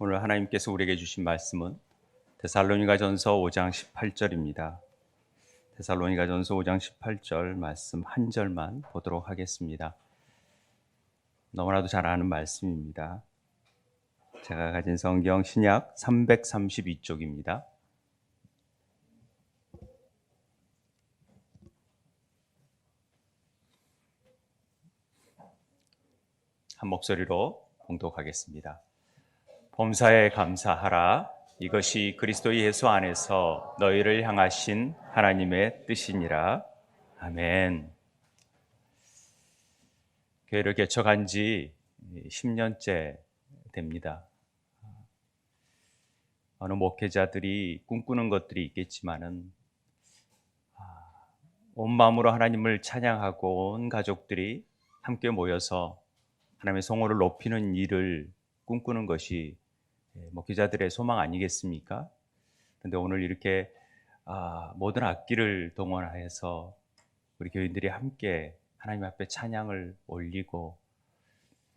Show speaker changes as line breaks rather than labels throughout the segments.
오늘 하나님께서 우리에게 주신 말씀은 데살로니가전서 5장 18절입니다. 데살로니가전서 5장 18절 말씀 한 절만 보도록 하겠습니다. 너무나도 잘 아는 말씀입니다. 제가 가진 성경 신약 332쪽입니다. 한 목소리로 봉독하겠습니다. 범사에 감사하라. 이것이 그리스도 예수 안에서 너희를 향하신 하나님의 뜻이니라. 아멘. 교회를 개척한 지 10년째 됩니다. 어느 목회자들이 꿈꾸는 것들이 있겠지만은 온 마음으로 하나님을 찬양하고 온 가족들이 함께 모여서 하나님의 성호를 높이는 일을 꿈꾸는 것이 목회자들의 소망 아니겠습니까? 그런데 오늘 이렇게 모든 악기를 동원해서 우리 교인들이 함께 하나님 앞에 찬양을 올리고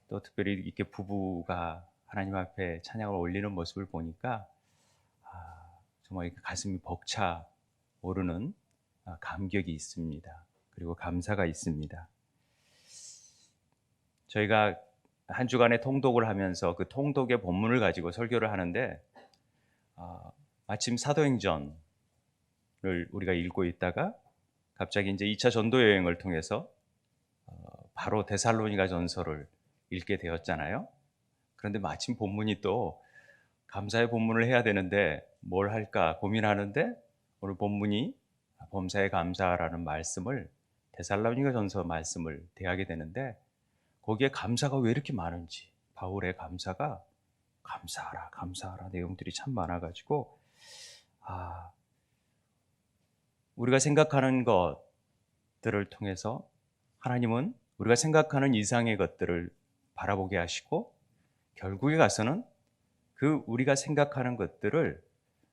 또 특별히 이렇게 부부가 하나님 앞에 찬양을 올리는 모습을 보니까 정말 가슴이 벅차 오르는 감격이 있습니다. 그리고 감사가 있습니다. 저희가 한 주간의 통독을 하면서 그 통독의 본문을 가지고 설교를 하는데 마침 사도행전을 우리가 읽고 있다가 갑자기 이제 2차 전도 여행을 통해서 바로 데살로니가 전서를 읽게 되었잖아요. 그런데 마침 본문이 또 감사의 본문을 해야 되는데 뭘 할까 고민하는데 오늘 본문이 범사에 감사라는 말씀을 데살로니가 전서 말씀을 대하게 되는데 거기에 감사가 왜 이렇게 많은지 바울의 감사가 감사하라 감사하라 내용들이 참 많아가지고 우리가 생각하는 것들을 통해서 하나님은 우리가 생각하는 이상의 것들을 바라보게 하시고 결국에 가서는 그 우리가 생각하는 것들을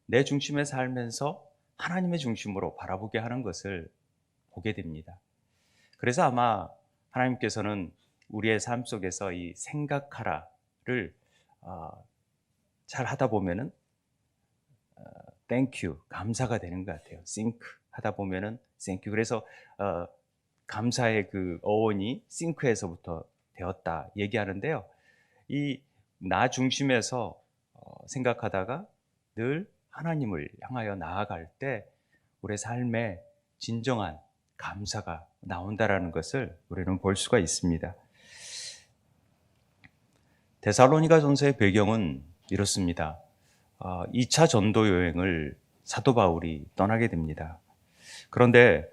내 중심에 살면서 하나님의 중심으로 바라보게 하는 것을 보게 됩니다. 그래서 아마 하나님께서는 우리의 삶 속에서 이 생각하라를 잘 하다 보면은 thank you, 감사가 되는 것 같아요. think 하다 보면은 thank you. 그래서 감사의 그 어원이 think에서부터 되었다 얘기하는데요. 이 나 중심에서 생각하다가 늘 하나님을 향하여 나아갈 때 우리의 삶에 진정한 감사가 나온다라는 것을 우리는 볼 수가 있습니다. 데살로니가 전서의 배경은 이렇습니다. 2차 전도 여행을 사도 바울이 떠나게 됩니다. 그런데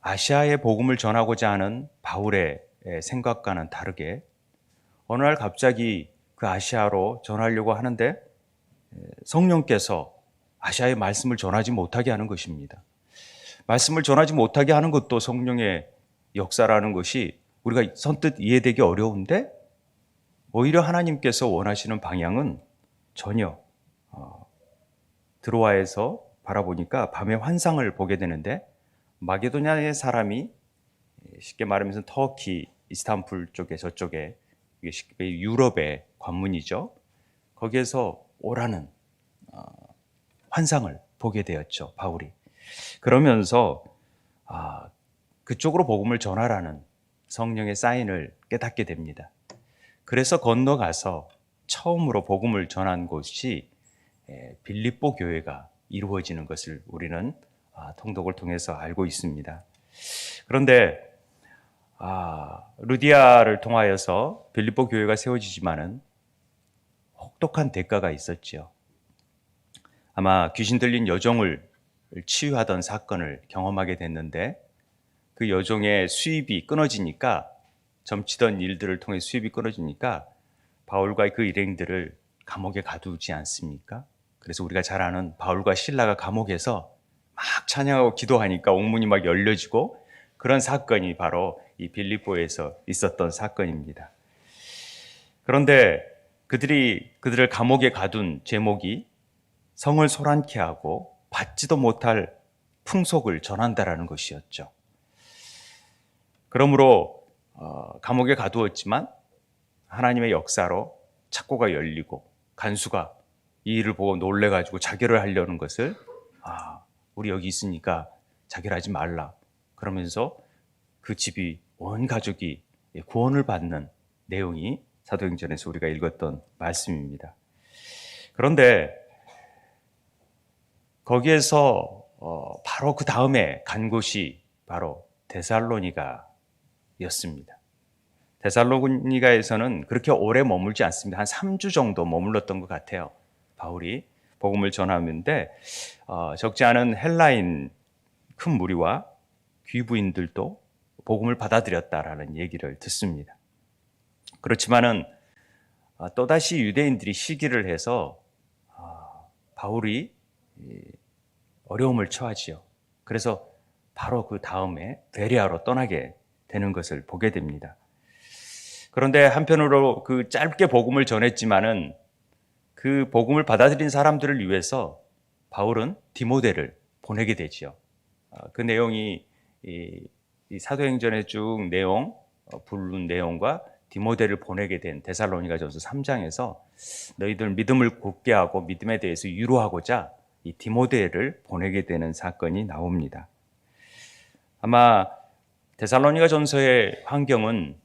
아시아의 복음을 전하고자 하는 바울의 생각과는 다르게 어느 날 갑자기 그 아시아로 전하려고 하는데 성령께서 아시아의 말씀을 전하지 못하게 하는 것입니다. 말씀을 전하지 못하게 하는 것도 성령의 역사라는 것이 우리가 선뜻 이해되기 어려운데 오히려 하나님께서 원하시는 방향은 전혀 드로아에서 바라보니까 밤에 환상을 보게 되는데 마게도냐의 사람이 쉽게 말하면서 터키, 이스탄불 쪽에 저쪽에 유럽의 관문이죠. 거기에서 오라는 환상을 보게 되었죠. 바울이. 그러면서 그쪽으로 복음을 전하라는 성령의 사인을 깨닫게 됩니다. 그래서 건너가서 처음으로 복음을 전한 곳이 빌립보 교회가 이루어지는 것을 우리는 통독을 통해서 알고 있습니다. 그런데 루디아를 통하여서 빌립보 교회가 세워지지만은 혹독한 대가가 있었죠. 아마 귀신 들린 여종을 치유하던 사건을 경험하게 됐는데 그 여종의 수입이 끊어지니까 점치던 일들을 통해 수입이 끊어지니까 바울과 그 일행들을 감옥에 가두지 않습니까? 그래서 우리가 잘 아는 바울과 실라가 감옥에서 막 찬양하고 기도하니까 옥문이 막 열려지고 그런 사건이 바로 이 빌립보에서 있었던 사건입니다. 그런데 그들을 감옥에 가둔 제목이 성을 소란케 하고 받지도 못할 풍속을 전한다라는 것이었죠. 그러므로 감옥에 가두었지만 하나님의 역사로 착고가 열리고 간수가 이 일을 보고 놀래가지고 자결을 하려는 것을 우리 여기 있으니까 자결하지 말라 그러면서 그 집이 온 가족이 구원을 받는 내용이 사도행전에서 우리가 읽었던 말씀입니다. 그런데 거기에서 바로 그 다음에 간 곳이 바로 데살로니가였습니다. 데살로니가에서는 그렇게 오래 머물지 않습니다. 한 3주 정도 머물렀던 것 같아요. 바울이 복음을 전하는데 적지 않은 헬라인 큰 무리와 귀부인들도 복음을 받아들였다라는 얘기를 듣습니다. 그렇지만은 또다시 유대인들이 시기를 해서 바울이 어려움을 처하지요. 그래서 바로 그 다음에 베레아로 떠나게 되는 것을 보게 됩니다. 그런데 한편으로 그 짧게 복음을 전했지만은 그 복음을 받아들인 사람들을 위해서 바울은 디모데를 보내게 되지요. 그 내용이 이 사도행전의 쭉 내용, 부른 내용과 디모데를 보내게 된 데살로니가전서 3장에서 너희들 믿음을 굳게 하고 믿음에 대해서 위로하고자 이 디모데를 보내게 되는 사건이 나옵니다. 아마 데살로니가전서의 환경은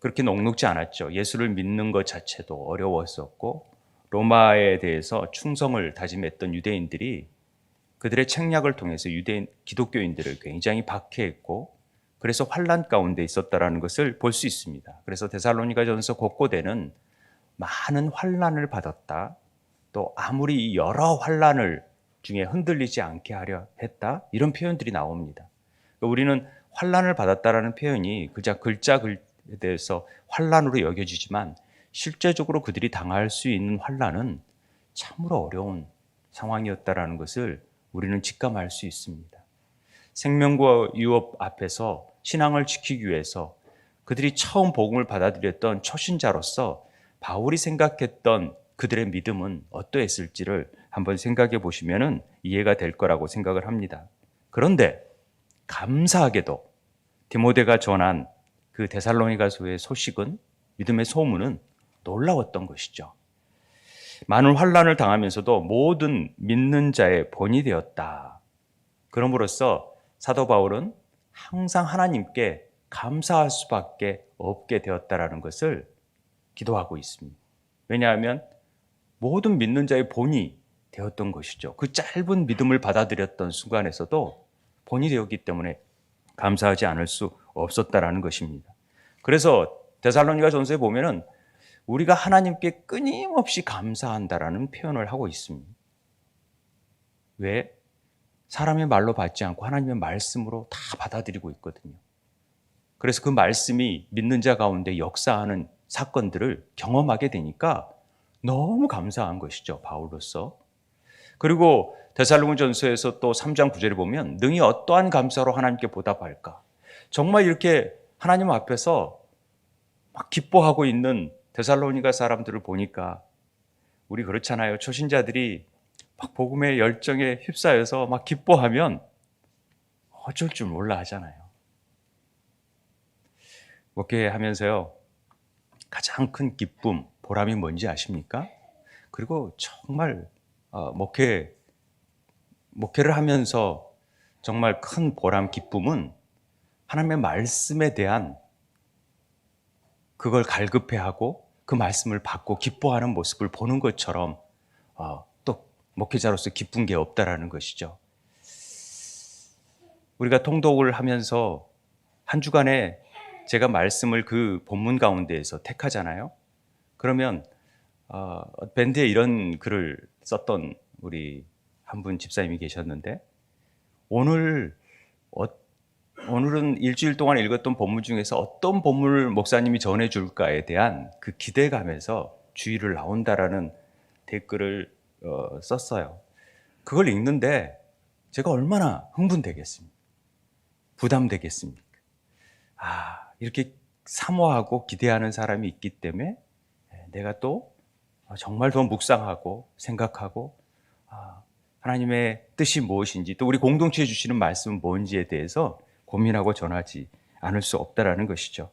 그렇게 녹록지 않았죠. 예수를 믿는 것 자체도 어려웠었고 로마에 대해서 충성을 다짐했던 유대인들이 그들의 책략을 통해서 유대인 기독교인들을 굉장히 박해했고 그래서 환난 가운데 있었다라는 것을 볼 수 있습니다. 그래서 데살로니가전서 곳곳에는 많은 환난을 받았다. 또 아무리 여러 환난을 중에 흔들리지 않게 하려 했다. 이런 표현들이 나옵니다. 우리는 환난을 받았다라는 표현이 그저 글자에 대해서 환난으로 여겨지지만 실제적으로 그들이 당할 수 있는 환난은 참으로 어려운 상황이었다라는 것을 우리는 직감할 수 있습니다. 생명과 유업 앞에서 신앙을 지키기 위해서 그들이 처음 복음을 받아들였던 초신자로서 바울이 생각했던 그들의 믿음은 어떠했을지를 한번 생각해 보시면 이해가 될 거라고 생각을 합니다. 그런데 감사하게도 디모데가 전한 그 데살로니가서의 소식은 믿음의 소문은 놀라웠던 것이죠. 많은 환난을 당하면서도 모든 믿는 자의 본이 되었다. 그럼으로써 사도 바울은 항상 하나님께 감사할 수밖에 없게 되었다라는 것을 기도하고 있습니다. 왜냐하면 모든 믿는 자의 본이 되었던 것이죠. 그 짧은 믿음을 받아들였던 순간에서도 본이 되었기 때문에 감사하지 않을 수 없었다라는 것입니다. 그래서 데살로니가전서에 보면은 우리가 하나님께 끊임없이 감사한다라는 표현을 하고 있습니다. 왜? 사람의 말로 받지 않고 하나님의 말씀으로 다 받아들이고 있거든요. 그래서 그 말씀이 믿는 자 가운데 역사하는 사건들을 경험하게 되니까 너무 감사한 것이죠, 바울로서. 그리고 데살로니가전서에서 또 3장 9절에 보면 능히 어떠한 감사로 하나님께 보답할까? 정말 이렇게 하나님 앞에서 막 기뻐하고 있는 데살로니가 사람들을 보니까 우리 그렇잖아요. 초신자들이 막 복음의 열정에 휩싸여서 막 기뻐하면 어쩔 줄 몰라 하잖아요. 목회하면서요. 가장 큰 기쁨, 보람이 뭔지 아십니까? 그리고 정말 목회를 하면서 정말 큰 보람, 기쁨은 하나님의 말씀에 대한 그걸 갈급해하고 그 말씀을 받고 기뻐하는 모습을 보는 것처럼 또 목회자로서 기쁜 게 없다라는 것이죠. 우리가 통독을 하면서 한 주간에 제가 말씀을 그 본문 가운데에서 택하잖아요. 그러면 밴드에 이런 글을 썼던 우리 한 분 집사님이 계셨는데 오늘은 일주일 동안 읽었던 본문 중에서 어떤 본문을 목사님이 전해줄까에 대한 그 기대감에서 주의를 나온다라는 댓글을 썼어요. 그걸 읽는데 제가 얼마나 흥분되겠습니까? 부담되겠습니까? 이렇게 사모하고 기대하는 사람이 있기 때문에 내가 또 정말 더 묵상하고 생각하고 하나님의 뜻이 무엇인지 또 우리 공동체에 주시는 말씀은 뭔지에 대해서 고민하고 전하지 않을 수 없다라는 것이죠.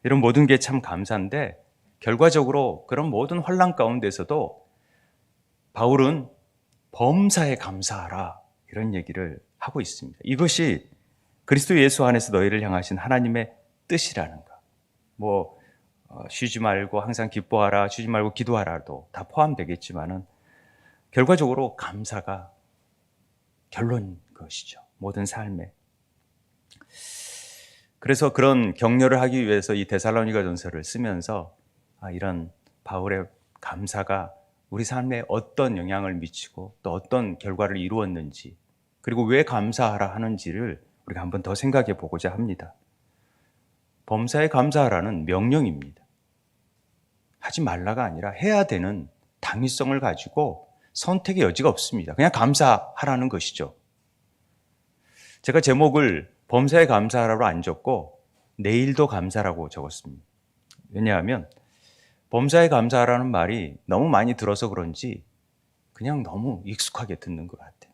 이런 모든 게 참 감사한데 결과적으로 그런 모든 환난 가운데서도 바울은 범사에 감사하라 이런 얘기를 하고 있습니다. 이것이 그리스도 예수 안에서 너희를 향하신 하나님의 뜻이라는 것. 쉬지 말고 항상 기뻐하라, 쉬지 말고 기도하라도 다 포함되겠지만은 결과적으로 감사가 결론인 것이죠. 모든 삶에. 그래서 그런 격려를 하기 위해서 이 데살로니가 전서를 쓰면서 이런 바울의 감사가 우리 삶에 어떤 영향을 미치고 또 어떤 결과를 이루었는지, 그리고 왜 감사하라 하는지를 우리가 한번 더 생각해 보고자 합니다. 범사에 감사하라는 명령입니다. 하지 말라가 아니라 해야 되는 당위성을 가지고 선택의 여지가 없습니다. 그냥 감사하라는 것이죠. 제가 제목을 범사에 감사하라로 안 적고 내일도 감사라고 적었습니다. 왜냐하면 범사에 감사하라는 말이 너무 많이 들어서 그런지 그냥 너무 익숙하게 듣는 것 같아요.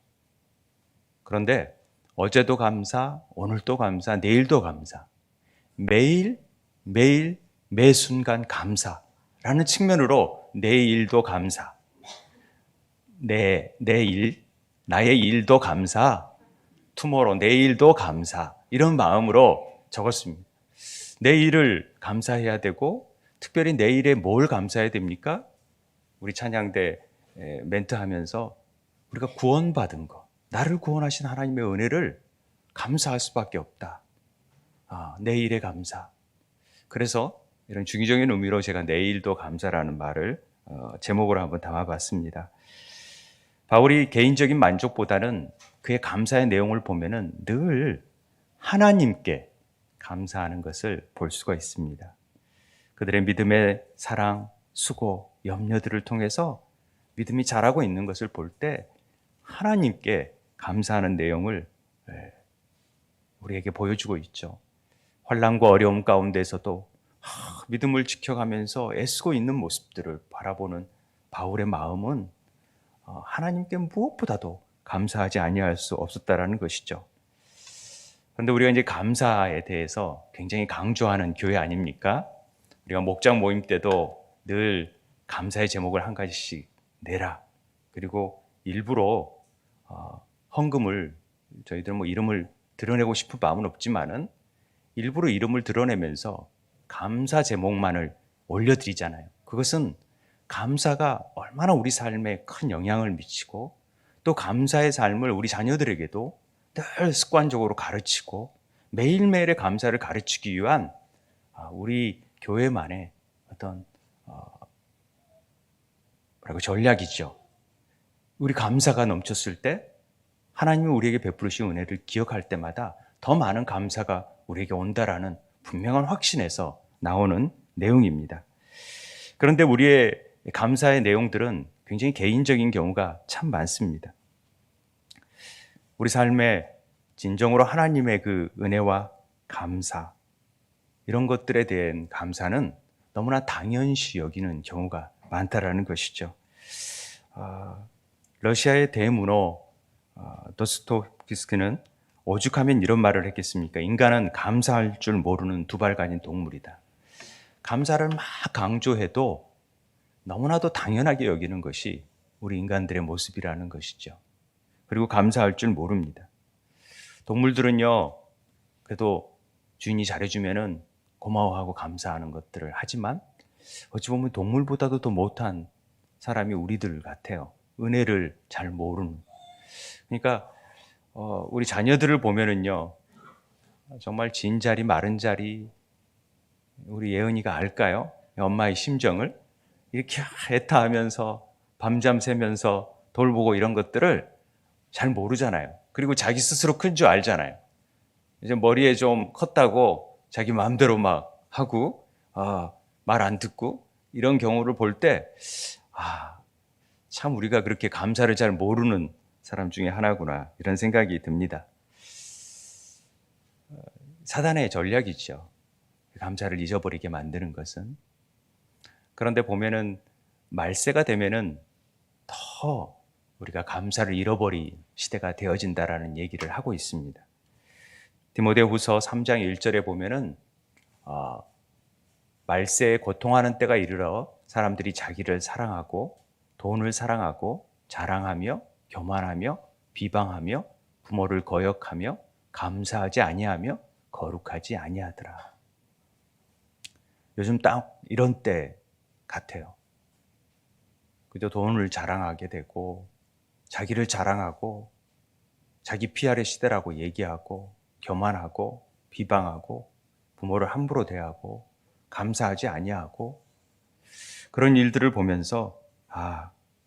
그런데 어제도 감사, 오늘도 감사, 내일도 감사, 매일, 매일, 매 순간 감사라는 측면으로 내일도 감사, 내일, 나의 일도 감사, 투모로우, 내일도 감사, 이런 마음으로 적었습니다. 내일을 감사해야 되고, 특별히 내일에 뭘 감사해야 됩니까? 우리 찬양대 멘트 하면서 우리가 구원받은 것, 나를 구원하신 하나님의 은혜를 감사할 수밖에 없다. 내일의 감사. 그래서 이런 중의적인 의미로 제가 내일도 감사라는 말을 제목으로 한번 담아봤습니다. 바울이 개인적인 만족보다는 그의 감사의 내용을 보면은 늘 하나님께 감사하는 것을 볼 수가 있습니다. 그들의 믿음의 사랑, 수고, 염려들을 통해서 믿음이 자라고 있는 것을 볼 때 하나님께 감사하는 내용을 우리에게 보여주고 있죠. 환난과 어려움 가운데서도 믿음을 지켜가면서 애쓰고 있는 모습들을 바라보는 바울의 마음은 하나님께 무엇보다도 감사하지 아니할 수 없었다라는 것이죠. 그런데 우리가 이제 감사에 대해서 굉장히 강조하는 교회 아닙니까? 우리가 목장 모임 때도 늘 감사의 제목을 한 가지씩 내라. 그리고 일부러 헌금을, 저희들 이름을 드러내고 싶은 마음은 없지만은 일부러 이름을 드러내면서 감사 제목만을 올려드리잖아요. 그것은 감사가 얼마나 우리 삶에 큰 영향을 미치고 또 감사의 삶을 우리 자녀들에게도 늘 습관적으로 가르치고 매일매일의 감사를 가르치기 위한 우리 교회만의 어떤 전략이죠. 우리 감사가 넘쳤을 때 하나님이 우리에게 베푸르신 은혜를 기억할 때마다 더 많은 감사가 우리에게 온다라는 분명한 확신에서 나오는 내용입니다. 그런데 우리의 감사의 내용들은 굉장히 개인적인 경우가 참 많습니다. 우리 삶에 진정으로 하나님의 그 은혜와 감사, 이런 것들에 대한 감사는 너무나 당연시 여기는 경우가 많다라는 것이죠. 러시아의 대문호 도스토옙스키는 오죽하면 이런 말을 했겠습니까? 인간은 감사할 줄 모르는 두발간인 동물이다. 감사를 막 강조해도 너무나도 당연하게 여기는 것이 우리 인간들의 모습이라는 것이죠. 그리고 감사할 줄 모릅니다. 동물들은요, 그래도 주인이 잘해주면은 고마워하고 감사하는 것들을 하지만 어찌 보면 동물보다도 더 못한 사람이 우리들 같아요. 은혜를 잘 모르는. 그러니까 우리 자녀들을 보면은요, 정말 진 자리 마른 자리 우리 예은이가 알까요? 엄마의 심정을 이렇게 애타하면서 밤잠 새면서 돌보고 이런 것들을 잘 모르잖아요. 그리고 자기 스스로 큰 줄 알잖아요. 이제 머리에 좀 컸다고 자기 마음대로 막 하고 말 안 듣고 이런 경우를 볼 때 참 우리가 그렇게 감사를 잘 모르는 사람 중에 하나구나 이런 생각이 듭니다. 사단의 전략이죠. 감사를 잊어버리게 만드는 것은. 그런데 보면은 말세가 되면은 더 우리가 감사를 잃어버린 시대가 되어진다라는 얘기를 하고 있습니다. 디모데후서 3장 1절에 보면은 말세에 고통하는 때가 이르러 사람들이 자기를 사랑하고 돈을 사랑하고 자랑하며 교만하며 비방하며 부모를 거역하며 감사하지 아니하며 거룩하지 아니하더라. 요즘 딱 이런 때 같아요. 그저 돈을 자랑하게 되고 자기를 자랑하고 자기 PR의 시대라고 얘기하고 교만하고 비방하고 부모를 함부로 대하고 감사하지 아니하고 그런 일들을 보면서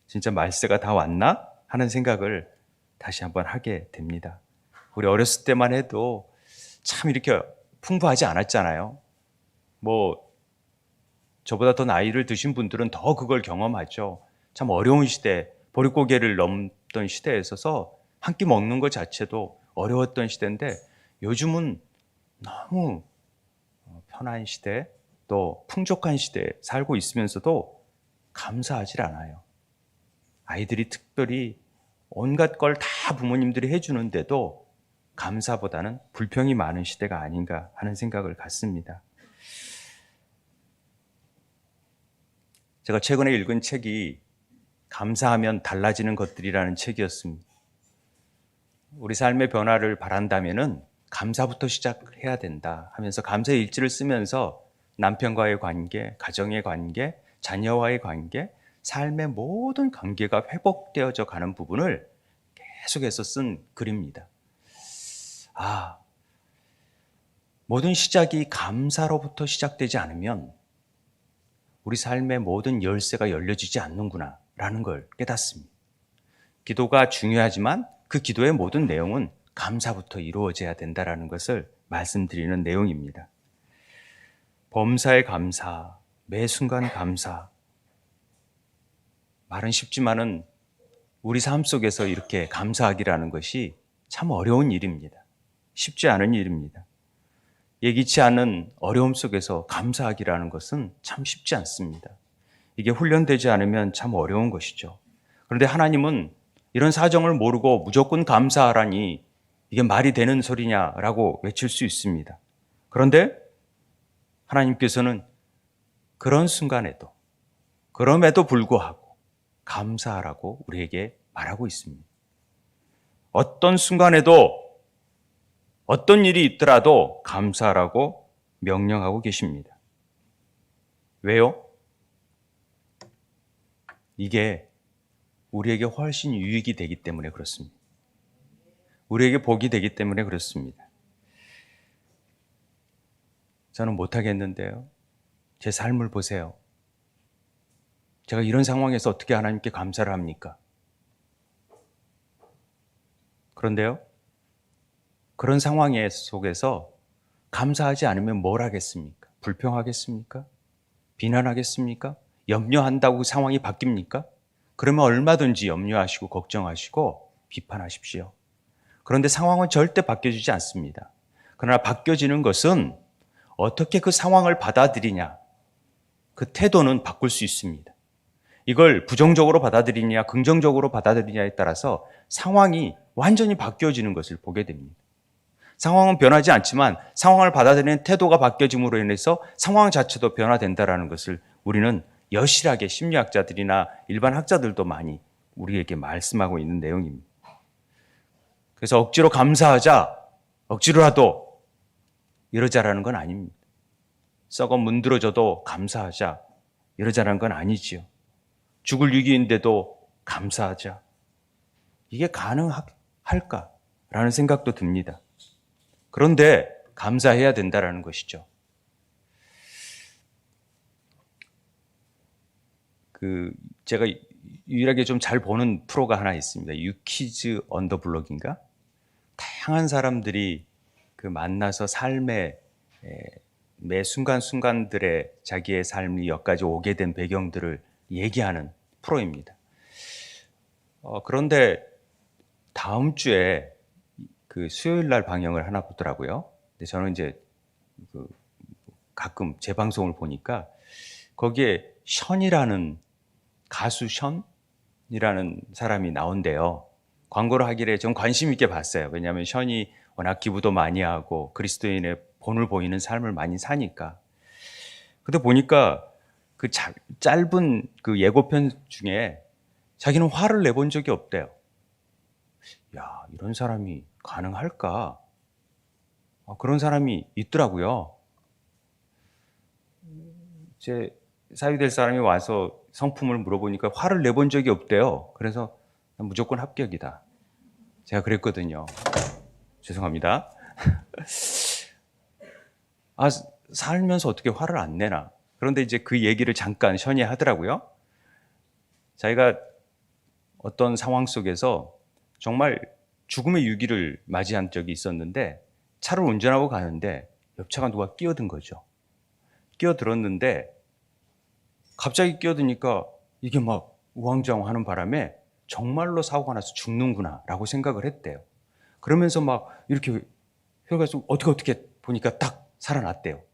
진짜 말세가 다 왔나? 하는 생각을 다시 한번 하게 됩니다. 우리 어렸을 때만 해도 참 이렇게 풍부하지 않았잖아요. 뭐 저보다 더 나이를 드신 분들은 더 그걸 경험하죠. 참 어려운 시대, 보릿고개를 넘던 시대에 있어서 한 끼 먹는 것 자체도 어려웠던 시대인데 요즘은 너무 편한 시대, 또 풍족한 시대에 살고 있으면서도 감사하지 않아요. 아이들이 특별히 온갖 걸 다 부모님들이 해주는데도 감사보다는 불평이 많은 시대가 아닌가 하는 생각을 갖습니다. 제가 최근에 읽은 책이 감사하면 달라지는 것들이라는 책이었습니다. 우리 삶의 변화를 바란다면은 감사부터 시작해야 된다 하면서 감사의 일지를 쓰면서 남편과의 관계, 가정의 관계, 자녀와의 관계, 삶의 모든 관계가 회복되어져 가는 부분을 계속해서 쓴 글입니다. 모든 시작이 감사로부터 시작되지 않으면 우리 삶의 모든 열쇠가 열려지지 않는구나 라는 걸 깨닫습니다. 기도가 중요하지만 그 기도의 모든 내용은 감사부터 이루어져야 된다는 것을 말씀드리는 내용입니다. 범사에 감사, 매 순간 감사. 말은 쉽지만은 우리 삶 속에서 이렇게 감사하기라는 것이 참 어려운 일입니다. 쉽지 않은 일입니다. 예기치 않은 어려움 속에서 감사하기라는 것은 참 쉽지 않습니다. 이게 훈련되지 않으면 참 어려운 것이죠. 그런데 하나님은 이런 사정을 모르고 무조건 감사하라니 이게 말이 되는 소리냐라고 외칠 수 있습니다. 그런데 하나님께서는 그런 순간에도, 그럼에도 불구하고 감사하라고 우리에게 말하고 있습니다. 어떤 순간에도 어떤 일이 있더라도 감사하라고 명령하고 계십니다. 왜요? 이게 우리에게 훨씬 유익이 되기 때문에 그렇습니다. 우리에게 복이 되기 때문에 그렇습니다. 저는 못하겠는데요. 제 삶을 보세요. 제가 이런 상황에서 어떻게 하나님께 감사를 합니까? 그런데요, 그런 상황 속에서 감사하지 않으면 뭘 하겠습니까? 불평하겠습니까? 비난하겠습니까? 염려한다고 상황이 바뀝니까? 그러면 얼마든지 염려하시고 걱정하시고 비판하십시오. 그런데 상황은 절대 바뀌어지지 않습니다. 그러나 바뀌어지는 것은 어떻게 그 상황을 받아들이냐, 그 태도는 바꿀 수 있습니다. 이걸 부정적으로 받아들이냐, 긍정적으로 받아들이냐에 따라서 상황이 완전히 바뀌어지는 것을 보게 됩니다. 상황은 변하지 않지만 상황을 받아들이는 태도가 바뀌어짐으로 인해서 상황 자체도 변화된다는 것을 우리는 여실하게 심리학자들이나 일반 학자들도 많이 우리에게 말씀하고 있는 내용입니다. 그래서 억지로 감사하자, 억지로라도 이러자라는 건 아닙니다. 썩어 문드러져도 감사하자, 이러자라는 건 아니지요. 죽을 위기인데도 감사하자. 이게 가능할까라는 생각도 듭니다. 그런데 감사해야 된다는 것이죠. 제가 유일하게 좀 잘 보는 프로가 하나 있습니다. 유키즈 언더 블럭인가? 다양한 사람들이 만나서 삶의 매 순간순간들의 자기의 삶이 여기까지 오게 된 배경들을 얘기하는 프로입니다. 그런데 다음 주에 수요일 날 방영을 하나 보더라고요. 근데 저는 이제 가끔 제 방송을 보니까 거기에 션이라는 가수 션이라는 사람이 나온대요. 광고를 하길래 좀 관심 있게 봤어요. 왜냐하면 션이 워낙 기부도 많이 하고 그리스도인의 본을 보이는 삶을 많이 사니까. 근데 보니까 그 짧은 그 예고편 중에 자기는 화를 내본 적이 없대요. 야, 이런 사람이 가능할까? 그런 사람이 있더라고요. 제 사위될 사람이 와서 성품을 물어보니까 화를 내본 적이 없대요. 그래서 무조건 합격이다. 제가 그랬거든요. 죄송합니다. 살면서 어떻게 화를 안 내나. 그런데 이제 그 얘기를 잠깐 전이하더라고요. 자기가 어떤 상황 속에서 정말 죽음의 위기를 맞이한 적이 있었는데 차를 운전하고 가는데 옆차가 누가 끼어든 거죠. 끼어들었는데 갑자기 끼어드니까 이게 막 우왕좌왕하는 바람에 정말로 사고가 나서 죽는구나 라고 생각을 했대요. 그러면서 막 이렇게 혈관에서 어떻게 보니까 딱 살아났대요.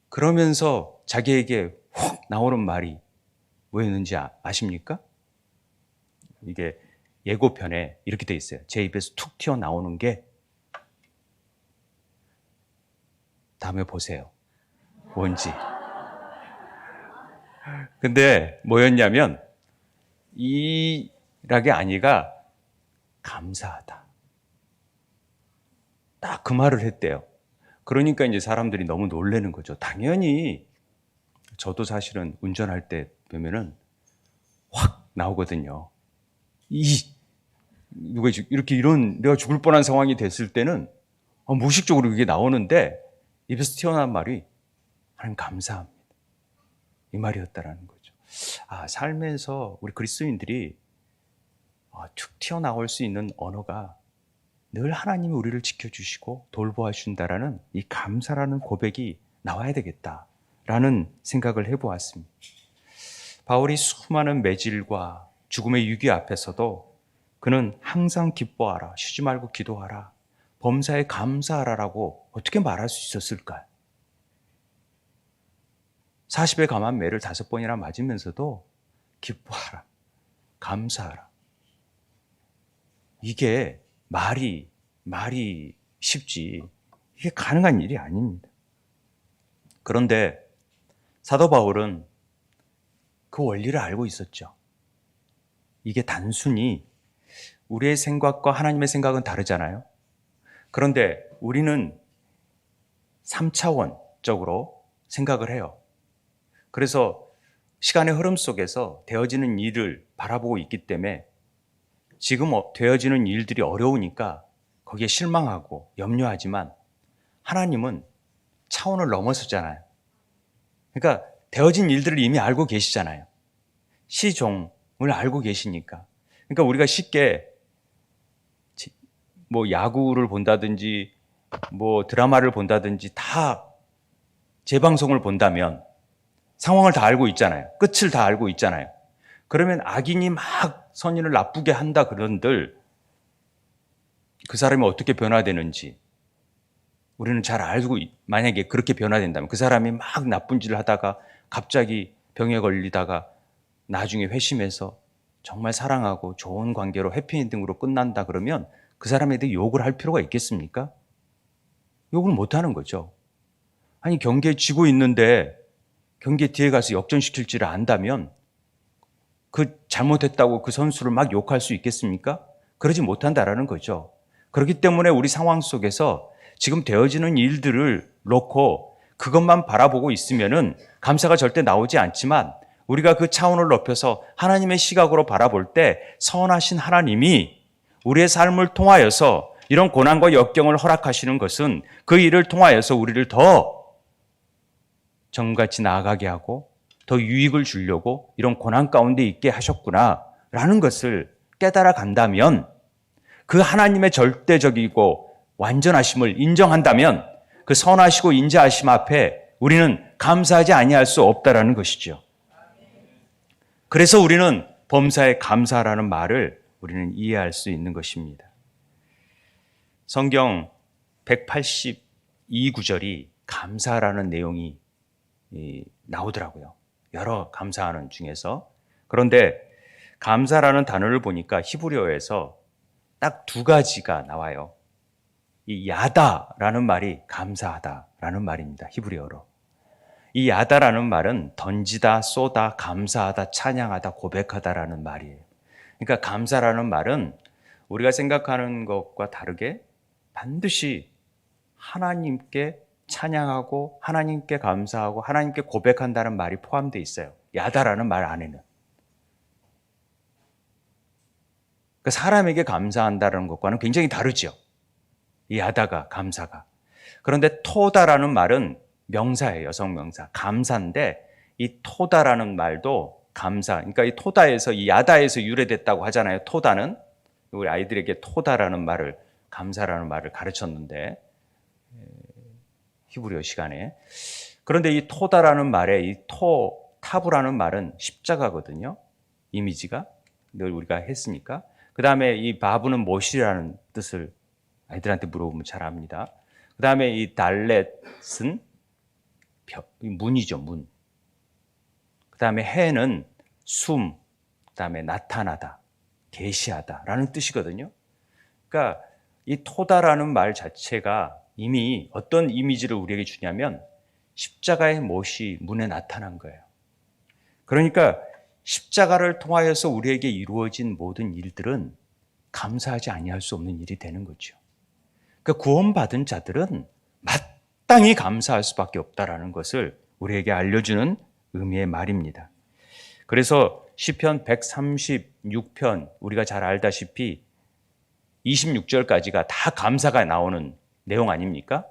그러면서 자기에게 훅 나오는 말이 뭐였는지 아십니까? 이게 예고편에 이렇게 돼 있어요. 제 입에서 툭 튀어나오는 게 다음에 보세요. 뭔지. 근데 뭐였냐면 이락이 아니가 감사하다. 딱 그 말을 했대요. 그러니까 이제 사람들이 너무 놀라는 거죠. 당연히 저도 사실은 운전할 때 보면은 확 나오거든요. 누가 이렇게 내가 죽을 뻔한 상황이 됐을 때는 무의식적으로 그게 나오는데 입에서 튀어나온 말이 하나님 감사합니다. 이 말이었다라는 거죠. 살면서 우리 그리스도인들이 툭 튀어나올 수 있는 언어가 늘 하나님이 우리를 지켜주시고 돌보아 주신다라는 이 감사라는 고백이 나와야 되겠다라는 생각을 해보았습니다. 바울이 수많은 매질과 죽음의 위기 앞에서도 그는 항상 기뻐하라, 쉬지 말고 기도하라, 범사에 감사하라라고 어떻게 말할 수 있었을까요? 40에 감한 매를 5번이나 맞으면서도 기뻐하라, 감사하라. 이게 말이 쉽지 이게 가능한 일이 아닙니다. 그런데 사도 바울은 그 원리를 알고 있었죠. 이게 단순히 우리의 생각과 하나님의 생각은 다르잖아요. 그런데 우리는 3차원적으로 생각을 해요. 그래서 시간의 흐름 속에서 되어지는 일을 바라보고 있기 때문에 지금 되어지는 일들이 어려우니까 거기에 실망하고 염려하지만 하나님은 차원을 넘어서잖아요. 그러니까 되어진 일들을 이미 알고 계시잖아요. 시종을 알고 계시니까. 그러니까 우리가 쉽게 뭐 야구를 본다든지 뭐 드라마를 본다든지 다 재방송을 본다면 상황을 다 알고 있잖아요. 끝을 다 알고 있잖아요. 그러면 악인이 막 선인을 나쁘게 한다 그런들 그 사람이 어떻게 변화되는지 우리는 잘 알고, 만약에 그렇게 변화된다면 그 사람이 막 나쁜 짓을 하다가 갑자기 병에 걸리다가 나중에 회심해서 정말 사랑하고 좋은 관계로 해피엔딩으로 끝난다 그러면 그 사람에 대해 욕을 할 필요가 있겠습니까? 욕을 못하는 거죠. 아니 경기에 지고 있는데 경기 뒤에 가서 역전시킬지를 안다면 그 잘못했다고 그 선수를 막 욕할 수 있겠습니까? 그러지 못한다라는 거죠. 그렇기 때문에 우리 상황 속에서 지금 되어지는 일들을 놓고 그것만 바라보고 있으면은 감사가 절대 나오지 않지만 우리가 그 차원을 높여서 하나님의 시각으로 바라볼 때 선하신 하나님이 우리의 삶을 통하여서 이런 고난과 역경을 허락하시는 것은 그 일을 통하여서 우리를 더 정같이 나아가게 하고 더 유익을 주려고 이런 고난 가운데 있게 하셨구나라는 것을 깨달아 간다면 그 하나님의 절대적이고 완전하심을 인정한다면 그 선하시고 인자하심 앞에 우리는 감사하지 아니할 수 없다라는 것이죠. 그래서 우리는 범사에 감사라는 말을 우리는 이해할 수 있는 것입니다. 성경 182구절이 감사라는 내용이 나오더라고요. 여러 감사하는 중에서. 그런데 감사라는 단어를 보니까 히브리어에서 딱 2가지가 나와요. 이 야다라는 말이 감사하다라는 말입니다. 히브리어로. 이 야다라는 말은 던지다, 쏘다, 감사하다, 찬양하다, 고백하다라는 말이에요. 그러니까 감사라는 말은 우리가 생각하는 것과 다르게 반드시 하나님께 찬양하고 하나님께 감사하고 하나님께 고백한다는 말이 포함되어 있어요. 야다라는 말 안에는. 그러니까 사람에게 감사한다는 것과는 굉장히 다르죠. 이 야다가, 감사가. 그런데 토다라는 말은 명사예요. 성명사. 감사인데 이 토다라는 말도 감사. 그러니까 이 토다에서, 이 야다에서 유래됐다고 하잖아요. 토다는. 우리 아이들에게 토다라는 말을, 감사라는 말을 가르쳤는데 히브리어 시간에. 그런데 이 토다라는 말에 이 타부라는 말은 십자가거든요. 이미지가 늘 우리가 했으니까. 그 다음에 이 바브는 못이라는 뜻을 아이들한테 물어보면 잘 압니다. 그 다음에 이 달렛은 문이죠, 문. 그 다음에 해는 숨, 그 다음에 나타나다, 계시하다라는 뜻이거든요. 그러니까 이 토다라는 말 자체가 이미 어떤 이미지를 우리에게 주냐면 십자가의 못이 문에 나타난 거예요. 그러니까 십자가를 통하여서 우리에게 이루어진 모든 일들은 감사하지 아니할 수 없는 일이 되는 거죠. 그러니까 구원받은 자들은 마땅히 감사할 수밖에 없다라는 것을 우리에게 알려주는 의미의 말입니다. 그래서 시편 136편 우리가 잘 알다시피 26절까지가 다 감사가 나오는 내용 아닙니까?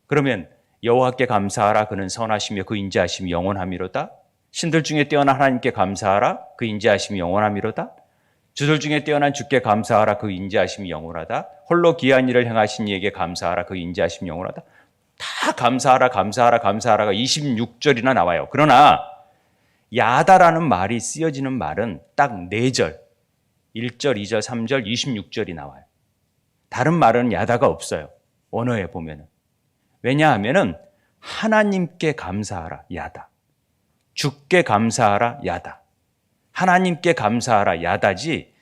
그러면 여호와께 감사하라 그는 선하시며 그 인자하심이 영원하미로다. 신들 중에 뛰어난 하나님께 감사하라 그 인자하심이 영원하미로다. 주들 중에 뛰어난 주께 감사하라 그 인자하심이 영원하다. 홀로 기한 일을 행하신 이에게 감사하라 그 인자하심이 영원하다. 다 감사하라 감사하라 감사하라가 26절이나 나와요. 그러나 야다라는 말이 쓰여지는 말은 딱 4절 1절, 2절, 3절, 26절이 나와요. 다른 말은 야다가 없어요. 원어에 보면은. 왜냐하면은 하나님께 감사하라 야다. 주께 감사하라 야다. 하나님께 감사하라 야다지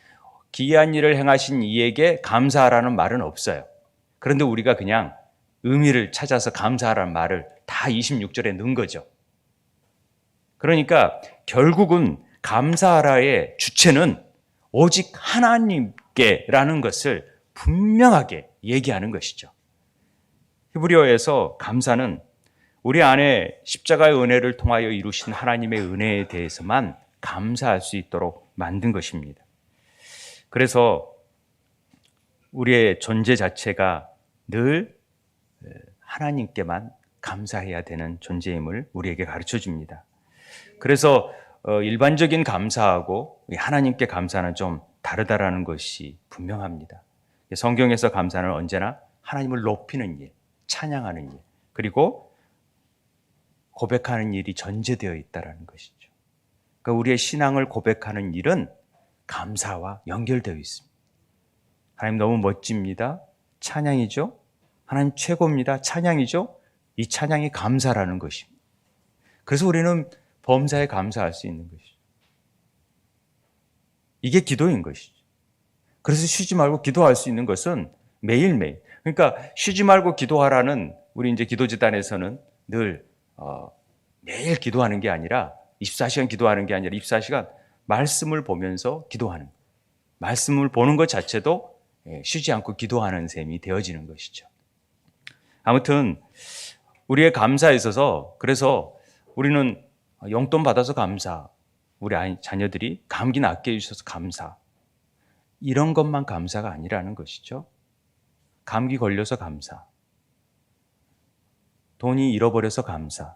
기이한 일을 행하신 이에게 감사하라는 말은 없어요. 그런데 우리가 그냥 의미를 찾아서 감사하라는 말을 다 26절에 넣은 거죠. 그러니까 결국은 감사하라의 주체는 오직 하나님께라는 것을 분명하게 얘기하는 것이죠. 히브리어에서 감사는 우리 안에 십자가의 은혜를 통하여 이루신 하나님의 은혜에 대해서만 감사할 수 있도록 만든 것입니다. 그래서 우리의 존재 자체가 늘 하나님께만 감사해야 되는 존재임을 우리에게 가르쳐 줍니다. 그래서 일반적인 감사하고 하나님께 감사는 좀 다르다라는 것이 분명합니다. 성경에서 감사는 언제나 하나님을 높이는 일, 찬양하는 일, 그리고 고백하는 일이 전제되어 있다는 것이죠. 그러니까 우리의 신앙을 고백하는 일은 감사와 연결되어 있습니다. 하나님 너무 멋집니다. 찬양이죠. 하나님 최고입니다. 찬양이죠. 이 찬양이 감사라는 것입니다. 그래서 우리는 범사에 감사할 수 있는 것이죠. 이게 기도인 것이죠. 그래서 쉬지 말고 기도할 수 있는 것은 매일매일. 그러니까 쉬지 말고 기도하라는 우리 이제 기도재단에서는 늘 매일 기도하는 게 아니라 24시간 기도하는 게 아니라 24시간 말씀을 보면서 기도하는 거예요. 말씀을 보는 것 자체도 쉬지 않고 기도하는 셈이 되어지는 것이죠. 아무튼 우리의 감사에 있어서 그래서 우리는 용돈 받아서 감사, 우리 자녀들이 감기 낫게 해주셔서 감사, 이런 것만 감사가 아니라는 것이죠. 감기 걸려서 감사, 돈이 잃어버려서 감사,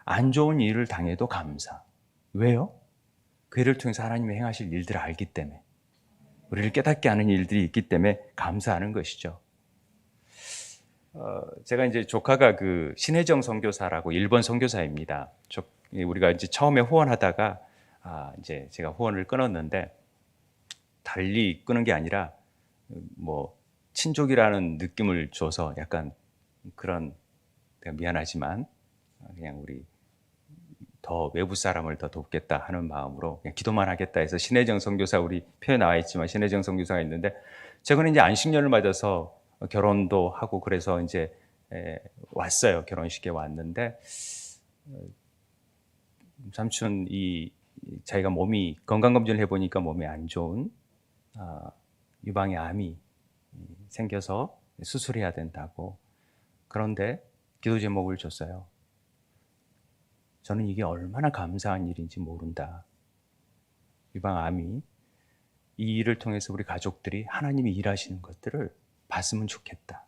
안 좋은 일을 당해도 감사. 왜요? 그 일을 통해서 하나님이 행하실 일들을 알기 때문에, 우리를 깨닫게 하는 일들이 있기 때문에 감사하는 것이죠. 제가 이제 조카가 그 신혜정 선교사라고 일본 선교사입니다. 우리가 이제 처음에 후원하다가 이제 제가 후원을 끊었는데, 달리 끊은 게 아니라 뭐 친족이라는 느낌을 줘서 약간 그런, 내가 미안하지만 그냥 우리 더 외부 사람을 더 돕겠다 하는 마음으로 그냥 기도만 하겠다 해서 신혜정 선교사, 우리 표에 나와 있지만 신혜정 선교사가 있는데, 최근에 이제 안식년을 맞아서 결혼도 하고 그래서 이제 왔어요. 결혼식에 왔는데 삼촌이 자기가 몸이 건강검진을 해보니까 몸에 안 좋은 유방의 암이 생겨서 수술해야 된다고. 그런데 기도 제목을 줬어요. 저는 이게 얼마나 감사한 일인지 모른다. 유방암이 이 일을 통해서 우리 가족들이 하나님이 일하시는 것들을 봤으면 좋겠다.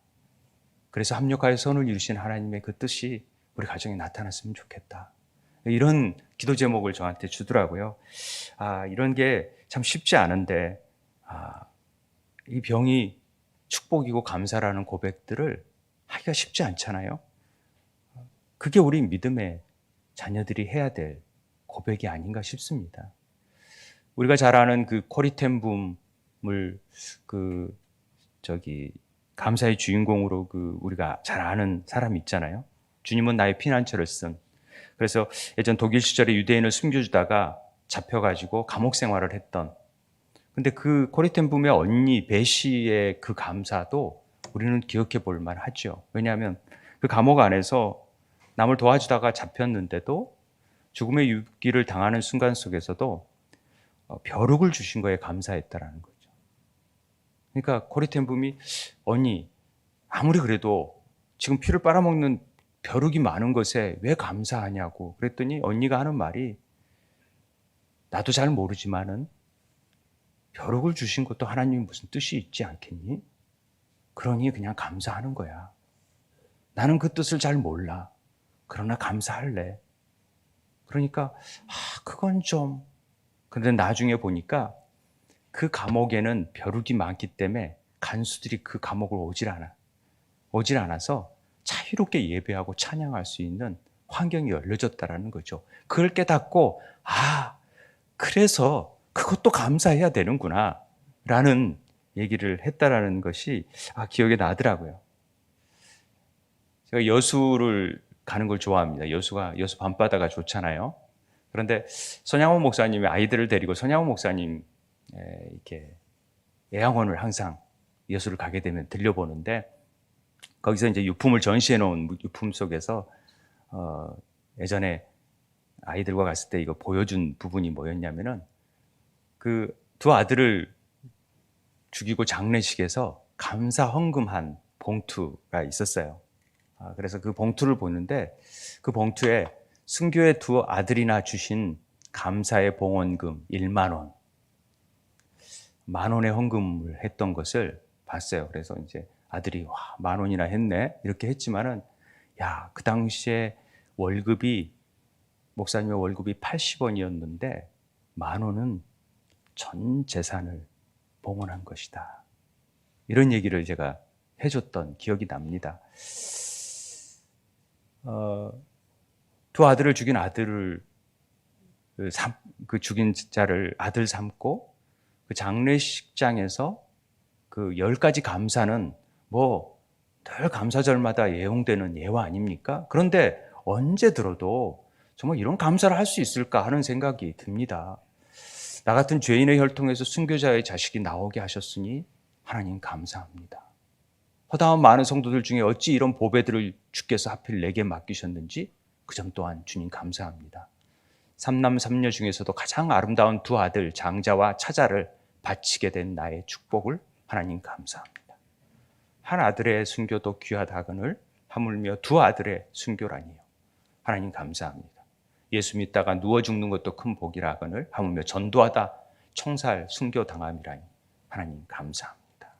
그래서 합력하여 선을 이루신 하나님의 그 뜻이 우리 가정에 나타났으면 좋겠다. 이런 기도 제목을 저한테 주더라고요. 이런 게 참 쉽지 않은데, 이 병이 축복이고 감사라는 고백들을 하기가 쉽지 않잖아요. 그게 우리 믿음의 자녀들이 해야 될 고백이 아닌가 싶습니다. 우리가 잘 아는 그 코리텐붐을 감사의 주인공으로 우리가 잘 아는 사람이 있잖아요. 주님은 나의 피난처를 쓴. 그래서 예전 독일 시절에 유대인을 숨겨주다가 잡혀가지고 감옥 생활을 했던. 근데 그 코리텐붐의 언니 베시의 그 감사도 우리는 기억해 볼 만하죠. 왜냐하면 그 감옥 안에서 남을 도와주다가 잡혔는데도 죽음의 유기를 당하는 순간 속에서도 벼룩을 주신 거에 감사했다라는 거죠. 그러니까 코리텐붐이 언니 아무리 그래도 지금 피를 빨아먹는 벼룩이 많은 것에 왜 감사하냐고 그랬더니 언니가 하는 말이 나도 잘 모르지만은 벼룩을 주신 것도 하나님이 무슨 뜻이 있지 않겠니? 그러니 그냥 감사하는 거야. 나는 그 뜻을 잘 몰라. 그러나 감사할래. 그러니까 그건 좀. 그런데 나중에 보니까 그 감옥에는 벼룩이 많기 때문에 간수들이 그 감옥을 오질 않아서 자유롭게 예배하고 찬양할 수 있는 환경이 열려졌다라는 거죠. 그걸 깨닫고 그래서 그것도 감사해야 되는구나 라는 얘기를 했다라는 것이 기억에 나더라고요. 제가 여수를 가는 걸 좋아합니다. 여수 밤바다가 좋잖아요. 그런데 손양원 목사님이 아이들을 데리고 손양원 목사님 이렇게 애양원을 항상 여수를 가게 되면 들려보는데 거기서 이제 유품을 전시해 놓은 유품 속에서 예전에 아이들과 갔을 때 이거 보여준 부분이 뭐였냐면은 그 두 아들을 죽이고 장례식에서 감사 헌금한 봉투가 있었어요. 그래서 그 봉투를 보는데 그 봉투에 순교의 두 아들이나 주신 감사의 봉헌금 1만 원, 10,000원의 헌금을 했던 것을 봤어요. 그래서 이제 아들이 10,000원이나 했네 이렇게 했지만은 그 당시에 목사님의 월급이 80원이었는데 10,000원은 전 재산을 봉헌한 것이다. 이런 얘기를 제가 해줬던 기억이 납니다. 두 아들을 죽인 아들을 그 죽인 자를 아들 삼고 그 장례식장에서 그 10가지 감사는 늘 감사절마다 예용되는 예화 아닙니까? 그런데 언제 들어도 정말 이런 감사를 할 수 있을까 하는 생각이 듭니다. 나 같은 죄인의 혈통에서 순교자의 자식이 나오게 하셨으니 하나님 감사합니다. 허다한 많은 성도들 중에 어찌 이런 보배들을 주께서 하필 내게 맡기셨는지 그 점 또한 주님 감사합니다. 삼남 삼녀 중에서도 가장 아름다운 두 아들 장자와 차자를 바치게 된 나의 축복을 하나님 감사합니다. 한 아들의 순교도 귀하다거늘 하물며 두 아들의 순교라니요. 하나님 감사합니다. 예수 믿다가 누워 죽는 것도 큰 복이라거늘 하물며 전도하다 총살 순교 당함이라니 하나님 감사합니다.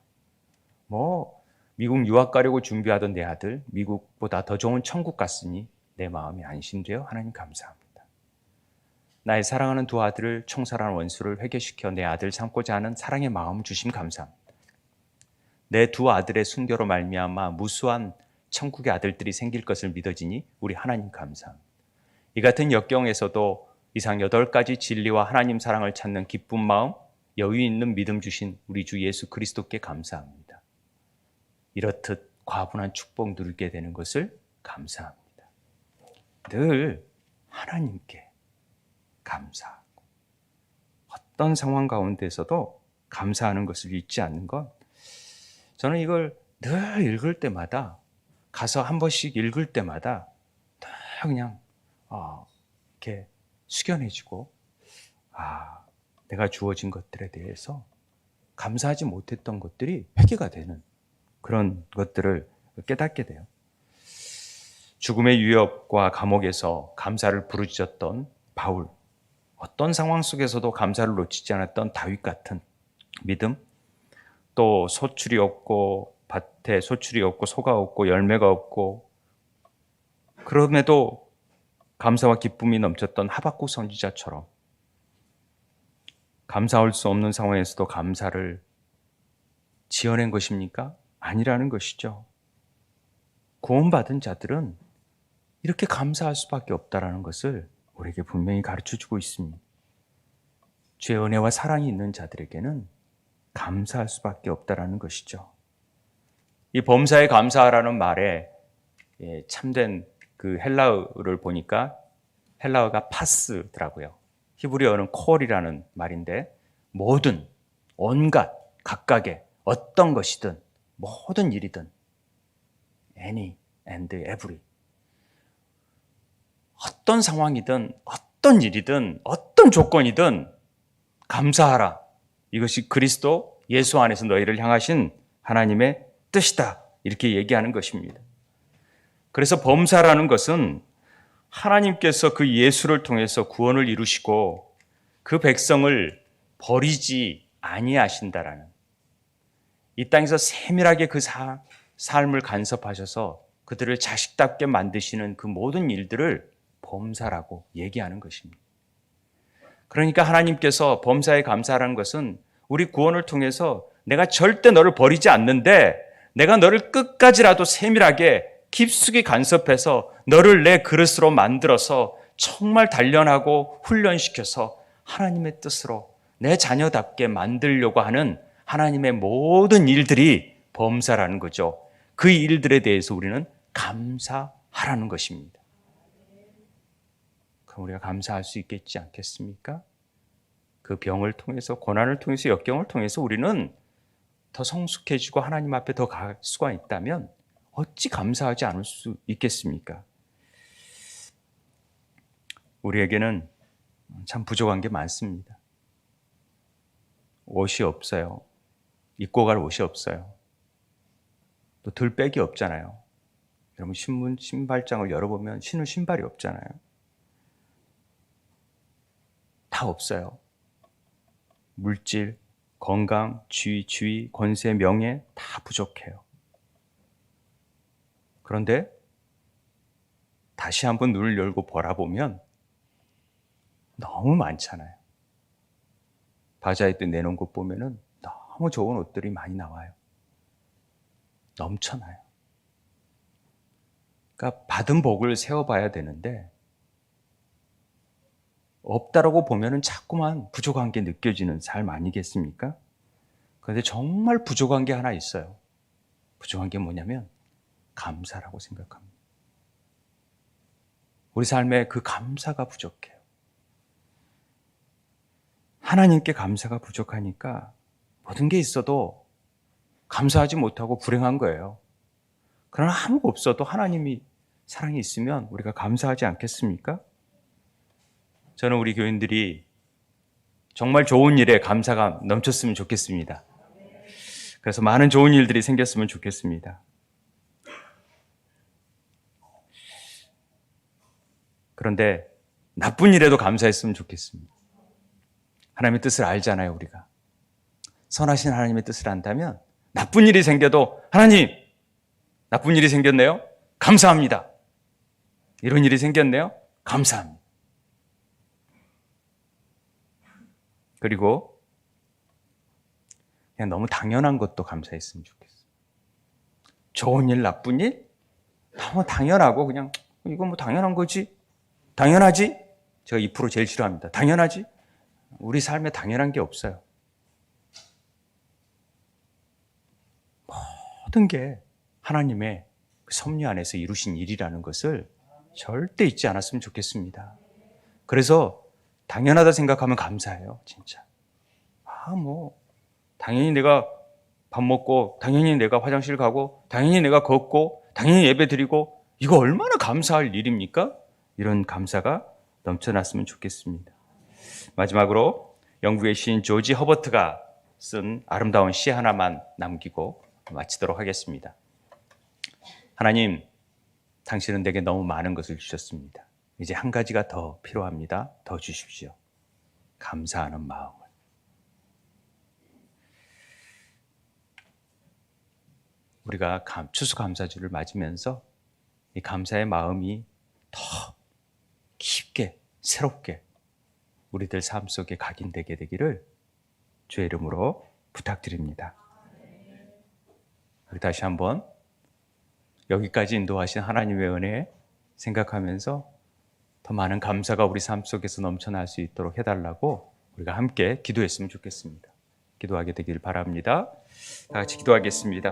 미국 유학 가려고 준비하던 내 아들 미국보다 더 좋은 천국 갔으니 내 마음이 안심되어 하나님 감사합니다. 나의 사랑하는 두 아들을 총살한 원수를 회개시켜 내 아들 삼고자 하는 사랑의 마음 주심 감사합니다. 내 두 아들의 순교로 말미암아 무수한 천국의 아들들이 생길 것을 믿어지니 우리 하나님 감사합니다. 이 같은 역경에서도 이상 8가지 진리와 하나님 사랑을 찾는 기쁜 마음, 여유 있는 믿음 주신 우리 주 예수 그리스도께 감사합니다. 이렇듯 과분한 축복 누리게 되는 것을 감사합니다. 늘 하나님께 감사하고 어떤 상황 가운데서도 감사하는 것을 잊지 않는 것, 저는 이걸 늘 읽을 때마다 가서 한 번씩 읽을 때마다 다 그냥 이렇게 숙연해지고 내가 주어진 것들에 대해서 감사하지 못했던 것들이 회개가 되는 그런 것들을 깨닫게 돼요. 죽음의 위협과 감옥에서 감사를 부르짖었던 바울, 어떤 상황 속에서도 감사를 놓치지 않았던 다윗 같은 믿음, 또 소출이 없고 밭에 소출이 없고 소가 없고 열매가 없고 그럼에도 감사와 기쁨이 넘쳤던 하박국 선지자처럼 감사할 수 없는 상황에서도 감사를 지어낸 것입니까? 아니라는 것이죠. 구원받은 자들은 이렇게 감사할 수밖에 없다는 것을 우리에게 분명히 가르쳐주고 있습니다. 주의 은혜와 사랑이 있는 자들에게는 감사할 수밖에 없다는 것이죠. 이 범사에 감사하라는 말에 참된 그 헬라어를 보니까 헬라어가 파스더라고요. 히브리어는 콜이라는 말인데 모든, 온갖, 각각의 어떤 것이든 모든 일이든 any and every 어떤 상황이든 어떤 일이든 어떤 조건이든 감사하라. 이것이 그리스도 예수 안에서 너희를 향하신 하나님의 뜻이다. 이렇게 얘기하는 것입니다. 그래서 범사라는 것은 하나님께서 그 예수를 통해서 구원을 이루시고 그 백성을 버리지 아니하신다라는, 이 땅에서 세밀하게 그 삶을 간섭하셔서 그들을 자식답게 만드시는 그 모든 일들을 범사라고 얘기하는 것입니다. 그러니까 하나님께서 범사에 감사하라는 것은 우리 구원을 통해서 내가 절대 너를 버리지 않는데 내가 너를 끝까지라도 세밀하게 깊숙이 간섭해서 너를 내 그릇으로 만들어서 정말 단련하고 훈련시켜서 하나님의 뜻으로 내 자녀답게 만들려고 하는 하나님의 모든 일들이 범사라는 거죠. 그 일들에 대해서 우리는 감사하라는 것입니다. 그럼 우리가 감사할 수 있겠지 않겠습니까? 그 병을 통해서, 고난을 통해서, 역경을 통해서 우리는 더 성숙해지고 하나님 앞에 더 갈 수가 있다면 어찌 감사하지 않을 수 있겠습니까? 우리에게는 참 부족한 게 많습니다. 옷이 없어요. 입고 갈 옷이 없어요. 또 들백이 없잖아요. 여러분 신발장을 열어보면 신을 신발이 없잖아요. 다 없어요. 물질, 건강, 지위, 권세, 명예 다 부족해요. 그런데 다시 한번 눈을 열고 바라보면 너무 많잖아요. 바자회 때 내놓은 것 보면은 너무 좋은 옷들이 많이 나와요. 넘쳐나요. 그러니까 받은 복을 세어봐야 되는데 없다라고 보면은 자꾸만 부족한 게 느껴지는 삶 아니겠습니까? 그런데 정말 부족한 게 하나 있어요. 부족한 게 뭐냐면 감사라고 생각합니다. 우리 삶에 그 감사가 부족해요. 하나님께 감사가 부족하니까 모든 게 있어도 감사하지 못하고 불행한 거예요. 그러나 아무것도 없어도 하나님이 사랑이 있으면 우리가 감사하지 않겠습니까? 저는 우리 교인들이 정말 좋은 일에 감사가 넘쳤으면 좋겠습니다. 그래서 많은 좋은 일들이 생겼으면 좋겠습니다. 그런데 나쁜 일에도 감사했으면 좋겠습니다. 하나님의 뜻을 알잖아요, 우리가. 선하신 하나님의 뜻을 안다면 나쁜 일이 생겨도 하나님, 나쁜 일이 생겼네요? 감사합니다. 이런 일이 생겼네요? 감사합니다. 그리고 그냥 너무 당연한 것도 감사했으면 좋겠어요. 좋은 일, 나쁜 일? 너무 당연하고 그냥 이거 뭐 당연한 거지? 당연하지? 제가 2% 제일 싫어합니다. 당연하지? 우리 삶에 당연한 게 없어요. 모든 게 하나님의 섭리 안에서 이루신 일이라는 것을 절대 잊지 않았으면 좋겠습니다. 그래서 당연하다 생각하면 감사해요, 진짜. 당연히 내가 밥 먹고, 당연히 내가 화장실 가고, 당연히 내가 걷고, 당연히 예배 드리고, 이거 얼마나 감사할 일입니까? 이런 감사가 넘쳐났으면 좋겠습니다. 마지막으로 영국의 시인 조지 허버트가 쓴 아름다운 시 하나만 남기고 마치도록 하겠습니다. 하나님, 당신은 내게 너무 많은 것을 주셨습니다. 이제 한 가지가 더 필요합니다. 더 주십시오. 감사하는 마음을. 우리가 추수감사주를 맞으면서 이 감사의 마음이 더 깊게 새롭게 우리들 삶 속에 각인되게 되기를 주의 이름으로 부탁드립니다. 우리 다시 한번 여기까지 인도하신 하나님의 은혜 생각하면서 더 많은 감사가 우리 삶 속에서 넘쳐날 수 있도록 해달라고 우리가 함께 기도했으면 좋겠습니다. 기도하게 되길 바랍니다. 다 같이 기도하겠습니다.